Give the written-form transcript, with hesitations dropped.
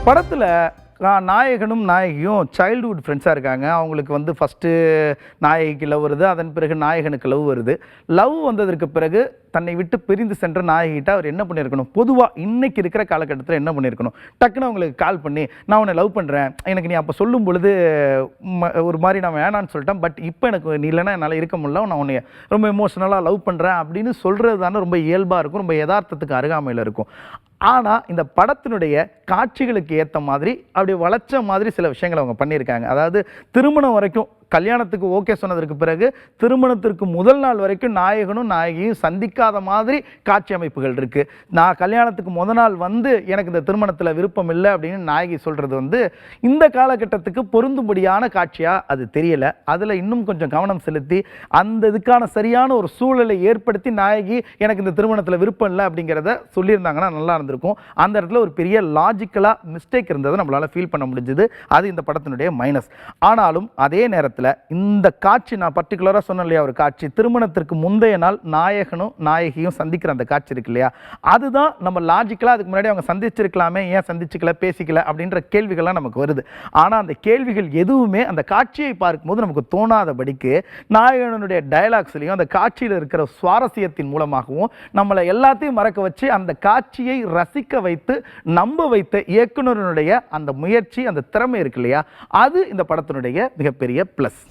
படத்தில் நாயகனும் நாயகியும் சைல்டுஹுட் ஃப்ரெண்ட்ஸாக இருக்காங்க. அவங்களுக்கு வந்து ஃபஸ்ட்டு நாயகிக்கு லவ் வருது, அதன் பிறகு நாயகனுக்கு லவ் வருது. லவ் வந்ததற்கு பிறகு தன்னை விட்டு பிரிந்து சென்ற நாயகிட்ட அவர் என்ன பண்ணியிருக்கணும், பொதுவாக இன்னைக்கு இருக்கிற காலகட்டத்தில் என்ன பண்ணியிருக்கணும், டக்குன்னு அவங்களுக்கு கால் பண்ணி நான் உன்னை லவ் பண்ணுறேன், எனக்கு நீ அப்போ சொல்லும் பொழுது ஒரு மாதிரி நான் வேணான்னு சொல்லிட்டேன், பட் இப்போ எனக்கு நீ இல்லைன்னா என்னால் இருக்க முடியல, நான் உன்னை ரொம்ப எமோஷனலாக லவ் பண்ணுறேன் அப்படின்னு சொல்கிறது தானே ரொம்ப இயல்பாக இருக்கும், ரொம்ப யதார்த்தத்துக்கு அருகாமையில் இருக்கும். ஆனால் இந்த படத்தினுடைய காட்சிகளுக்கு ஏற்ற மாதிரி அப்படி வளைச்ச மாதிரி சில விஷயங்களை அவங்க பண்ணியிருக்காங்க. அதாவது திருமணம் வரைக்கும், கல்யாணத்துக்கு ஓகே சொன்னதற்கு பிறகு திருமணத்திற்கு முதல் நாள் வரைக்கும் நாயகனும் நாயகியும் சந்திக்காத மாதிரி காட்சி அமைப்புகள் இருக்குது. நான் கல்யாணத்துக்கு முதல் நாள் வந்து எனக்கு இந்த திருமணத்தில் விருப்பம் இல்லை அப்படின்னு நாயகி சொல்கிறது வந்து இந்த காலகட்டத்துக்கு பொருந்தும்படியான காட்சியாக அது தெரியலை. அதில் இன்னும் கொஞ்சம் கவனம் செலுத்தி அந்த இதுக்கான சரியான ஒரு சூழலை ஏற்படுத்தி நாயகி எனக்கு இந்த திருமணத்தில் விருப்பம் இல்லை அப்படிங்கிறத சொல்லியிருந்தாங்கன்னா நல்லா இருந்திருக்கும். அந்த இடத்துல ஒரு பெரிய லாஜிக்கலாக மிஸ்டேக் இருந்ததை நம்மளால் ஃபீல் பண்ண முடிஞ்சுது. அது இந்த படத்தினுடைய மைனஸ். ஆனாலும் அதே நேரத்தில் இந்த காட்சி, நான் பர்டிகுலராக சொன்னேன் இல்லையா, ஒரு காட்சி திருமணத்திற்கு முந்தைய நாள் நாயகனும் நாயகியும் சந்திக்கிற அந்த காட்சி இருக்கு இல்லையா, அதுதான் நம்ம லாஜிக்கலாக அதுக்கு முன்னாடி அவங்க சந்திச்சிருக்கலாமே, ஏன் சந்திச்சுக்கல, பேசிக்கல அப்படின்ற கேள்விகள்லாம் நமக்கு வருது. ஆனால் அந்த கேள்விகள் எதுவுமே அந்த காட்சியை பார்க்கும்போது நமக்கு தோணாதபடிக்கு நாயகனுடைய டயலாக்ஸ்லையும் அந்த காட்சியில் இருக்கிற சுவாரஸ்யத்தின் மூலமாகவும் நம்மளை எல்லாத்தையும் மறக்க வச்சு அந்த காட்சியை ரசிக்க வைத்து நம்ப வைத்த இயக்குனருடைய அந்த முயற்சி, அந்த திறமை இருக்கு இல்லையா, அது இந்த படத்தினுடைய மிகப்பெரிய பிளஸ்.